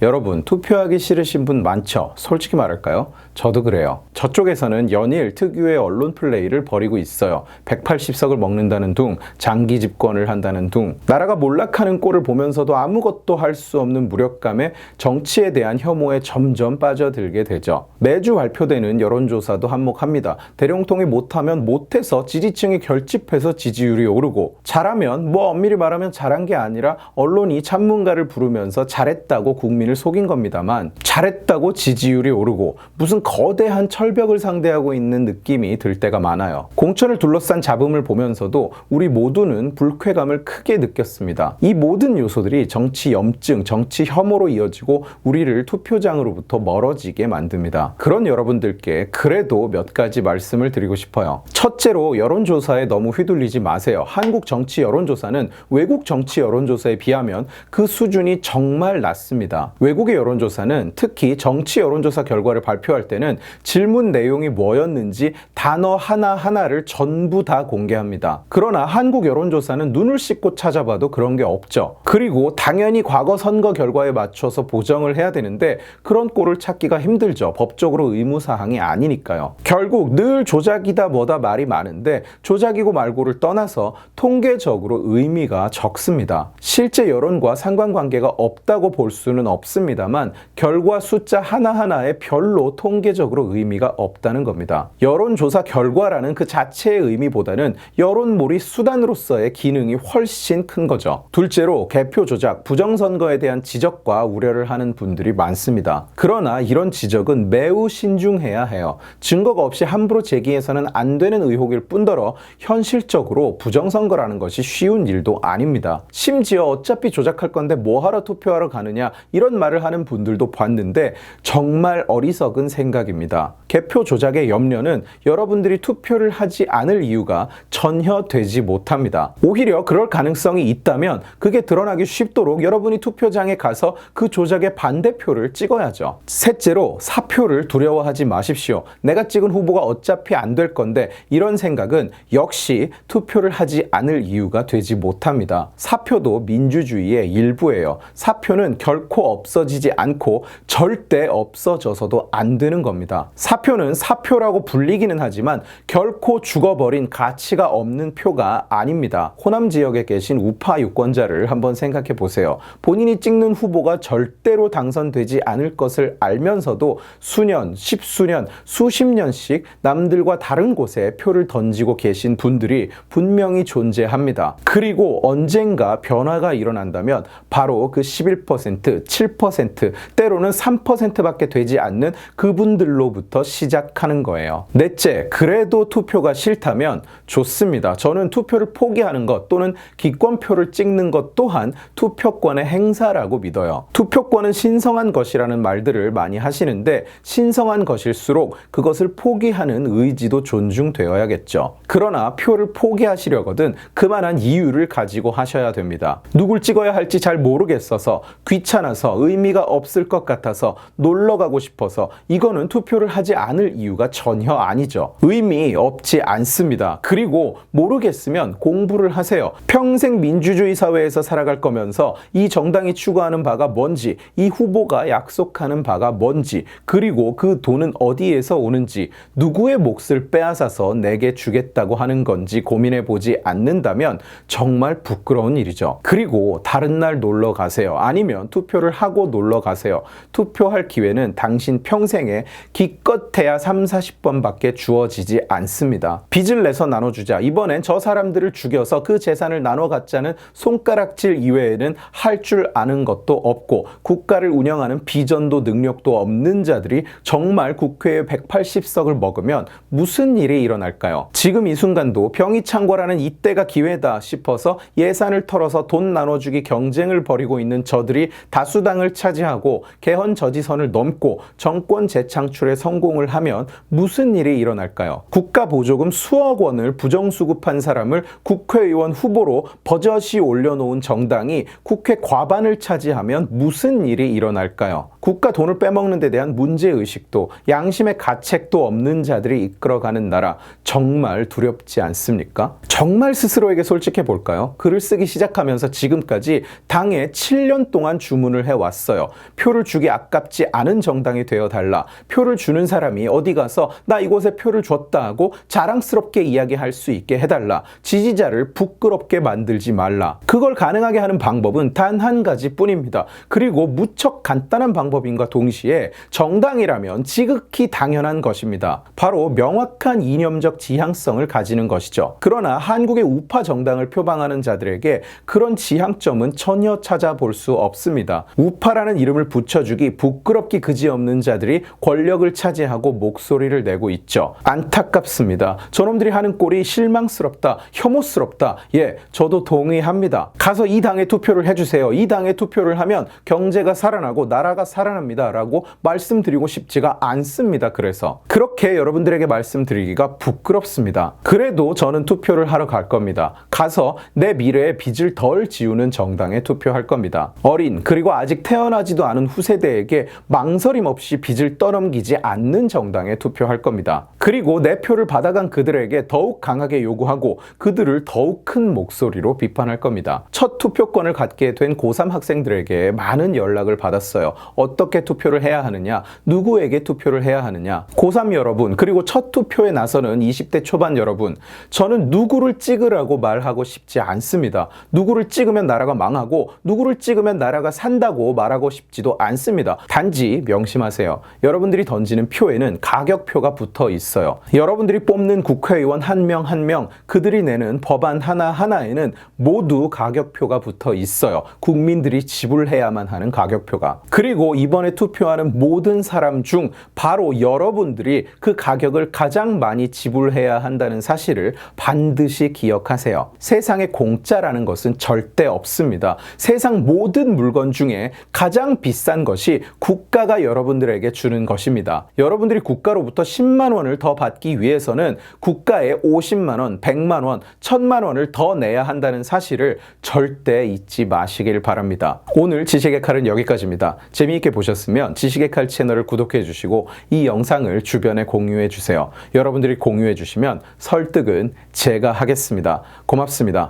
여러분, 투표하기 싫으신 분 많죠? 솔직히 말할까요? 저도 그래요. 저쪽에서는 연일 특유의 언론 플레이를 벌이고 있어요. 180석을 먹는다는 둥, 장기 집권을 한다는 둥, 나라가 몰락하는 꼴을 보면서도 아무것도 할 수 없는 무력감에 정치에 대한 혐오에 점점 빠져들게 되죠. 매주 발표되는 여론조사도 한몫합니다. 대령통이 못하면 못해서 지지층이 결집해서 지지율이 오르고, 잘하면 엄밀히 말하면 잘한 게 아니라 언론이 전문가를 부르면서 잘했다고 국민을 속인 겁니다만, 잘했다고 지지율이 오르고 무슨 거대한 철벽을 상대하고 있는 느낌이 들 때가 많아요. 공천을 둘러싼 잡음을 보면서도 우리 모두는 불쾌감을 크게 느꼈습니다. 이 모든 요소들이 정치 염증, 정치 혐오로 이어지고 우리를 투표장으로부터 멀어지게 만듭니다. 그런 여러분들께 그래도 몇 가지 말씀을 드리고 싶어요. 첫째로, 여론조사에 너무 휘둘리지 마세요. 한국 정치 여론조사는 외국 정치 여론조사에 비하면 그 수준이 정말 낮습니다. 외국의 여론조사는 특히 정치 여론조사 결과를 발표할 때는 질문 내용이 뭐였는지 단어 하나하나를 전부 다 공개합니다. 그러나 한국 여론조사는 눈을 씻고 찾아봐도 그런 게 없죠. 그리고 당연히 과거 선거 결과에 맞춰서 보정을 해야 되는데 그런 꼴을 찾기가 힘들죠. 법적으로 의무사항이 아니니까요. 결국 늘 조작이다 뭐다 말이 많은데 조작이고 말고를 떠나서 통계적으로 의미가 적습니다. 실제 여론과 상관관계가 없다고 볼 수는 없습니다만 결과 숫자 하나하나에 별로 통계적으로 의미가 없다는 겁니다. 여론조사 결과라는 그 자체의 의미보다는 여론몰이 수단으로서의 기능이 훨씬 큰 거죠. 둘째로, 개표 조작, 부정선거에 대한 지적과 우려를 하는 분들이 많습니다. 그러나 이런 지적은 매우 신중해야 해요. 증거가 없이 함부로 제기해서는 안 되는 의혹일 뿐더러 현실적으로 부정선거라는 것이 쉬운 일도 아닙니다. 심지어 어차피 조작할 건데 뭐하러 투표하러 가느냐 이런 말을 하는 분들도 봤는데 정말 어리석은 생각입니다. 개표 조작의 염려는 여러분들이 투표를 하지 않을 이유가 전혀 되지 못합니다. 오히려 그럴 가능성이 있다면 그게 드러나기 쉽도록 여러분이 투표장에 가서 그 조작의 반대표를 찍어야죠. 셋째로, 사표를 두려워하지 마십시오. 내가 찍은 후보가 어차피 안 될 건데 이런 생각은 역시 투표를 하지 않을 이유가 되지 못합니다. 사표도 민주주의의 일부예요. 사표는 결코 없어지지 않고 절대 없어져서도 안 되는 겁니다. 사표는 사표라고 불리기는 하지만 결코 죽어버린 가치가 없는 표가 아닙니다. 호남 지역에 계신 우파 유권자를 한번 생각해 보세요. 본인이 찍는 후보가 절대로 당선되지 않을 것을 알면서도 수년, 십수년, 수십 년씩 남들과 다른 곳에 표를 던지고 계신 분들이 분명히 존재합니다. 그리고 언젠가 변화가 일어난다면 바로 그 11%, 7%, 때로는 3%밖에 되지 않는 그분들로부터 시작하는 거예요. 넷째, 그래도 투표가 싫다면 좋습니다. 저는 투표를 포기하는 것 또는 기권표를 찍는 것 또한 투표권의 행사라고 믿어요. 투표권은 신성한 것이라는 말들을 많이 하시는데 신성한 것일수록 그것을 포기하는 의지도 존중되어야겠죠. 그러나 표를 포기하시려거든 그만한 이유를 가지고 하셔야 됩니다. 누굴 찍어야 할지 잘 모르겠어서, 귀찮아서, 의미가 없을 것 같아서, 놀러 가고 싶어서, 이거는 투표를 하지 않을 이유가 전혀 아니죠. 의미 없지 않습니다. 그리고 모르겠으면 공부를 하세요. 평생 민주주의 사회에서 살아갈 거면서 이 정당이 추구하는 바가 뭔지, 이 후보가 약속하는 바가 뭔지, 그리고 그 돈은 어디에서 오는지, 누구의 몫을 빼앗아서 내게 주겠다고 하는 건지 고민해보지 않는다면 정말 부끄러운 일이죠. 그리고 다른 날 놀러 가세요. 아니면 투표를 하고 놀러 가세요. 투표할 기회는 당신 평생에 기껏해야 30-40번밖에 주어지지 않습니다. 빚을 내서 나눠주자, 이번엔 저 사람들을 죽여서 그 재산을 나눠 갖자는 손가락질 이외에는 할 줄 아는 것도 없고 국가를 운영하는 비전도 능력도 없는 자들이 정말 국회에 180석을 먹으면 무슨 일이 일어날까요? 지금 이 순간도 병이창궐하는 이때가 기회다 싶어서 예산을 털어서 돈 나눠주기 경쟁을 벌이고 있는 저들이 다수당을 차지하고 개헌 저지선을 넘고 정권 재창출에 성공을 하면 무슨 일이 일어날까요? 국가 보조금 수억 원을 부정수급한 사람을 국회의원 후보로 버젓이 올려놓은 정당이 국회 과반을 차지하면 무슨 일이 일어날까요? 국가 돈을 빼먹는 데 대한 문제의식도 양심의 가책도 없는 자들이 이끌어가는 나라, 정말 두렵지 않습니까? 정말 스스로에게 솔직해 볼까요? 글을 쓰기 시작하면서 지금까지 당에 7년 동안 주문을 해왔어요. 표를 주기 아깝지 않은 정당이 되어달라. 표를 주는 사람이 어디 가서 나 이곳에 표를 줬다 하고 자랑스럽게 이야기할 수 있게 해달라. 지지자를 부끄럽게 만들지 말라. 그걸 가능하게 하는 방법은 단 한 가지 뿐입니다. 그리고 무척 간단한 방법인과 동시에 정당이라면 지극히 당연한 것입니다. 바로 명확한 이념적 지향성을 가지는 것이죠. 그러나 한국의 우파 정당을 표방하는 자들에게 그런 지향점은 전혀 찾아볼 수 없습니다. 우파라는 이름을 붙여주기 부끄럽기 그지없는 자들이 권력을 차지하고 목소리를 내고 있죠. 안타깝습니다. 저놈들이 하는 꼴이 실망스럽다, 혐오스럽다. 예, 저도 동의합니다. 가서 이 당에 투표를 해주세요. 이 당에 투표를 하면 경제가 살아나고 나라가 살아납니다. 라고 말씀드리고 싶지가 않습니다. 그래서 그렇게 여러분들에게 말씀드리기가 부끄럽습니다. 그래도 저는 투표를 하러 갈 겁니다. 가서 내 미래의 빚을 덜 지우는 정당에 투표할 겁니다. 어린 그리고 아직 태어나지도 않은 후세대에게 망설임 없이 빚을 떠넘기지 않는 정당에 투표할 겁니다. 그리고 내 표를 받아간 그들에게 더욱 강하게 요구하고 그들을 더욱 큰 목소리로 비판할 겁니다. 첫 투표권을 갖게 된 고3 학생들에게 많은 연락을 받았어요. 어떻게 투표를 해야 하느냐? 누구에게 투표를 해야 하느냐? 고3 여러분, 그리고 첫 투표에 나서는 20대 초반 여러분, 저는 누구를 찍으라고 말하고 싶지 않습니다. 누구를 찍으면 나라가 망하고 누구를 찍으면 나라가 산다고 말하고 싶지도 않습니다. 단지 명심하세요. 여러분들이 던지는 표에는 가격표가 붙어 있어요. 여러분들이 뽑는 국회의원 한 명 한 명, 그들이 내는 법안 하나하나에는 모두 가격표가 붙어 있어요. 국민들이 지불해야만 하는 가격표가. 그리고 이번에 투표하는 모든 사람 중 바로 여러분들이 그 가격을 가장 많이 지불해야 한다는 사실을 반드시 기억하세요. 세상에 공짜라는 것은 절대 없습니다. 세상 모든 물건 중에 가장 비싼 것이 국가가 여러분들에게 주는 것입니다. 여러분들이 국가로부터 10만 원을 더 받기 위해서는 국가에 50만 원, 100만 원, 1000만 원을 더 내야 한다는 사실을 절대 잊지 마시길 바랍니다. 오늘 지식의 칼은 여기까지입니다. 재미있게 보셨으면 지식의 칼 채널을 구독해 주시고 이 영상을 주변에 공유해 주세요. 여러분들이 공유해 주시면 설득은 제가 하겠습니다. 고맙습니다.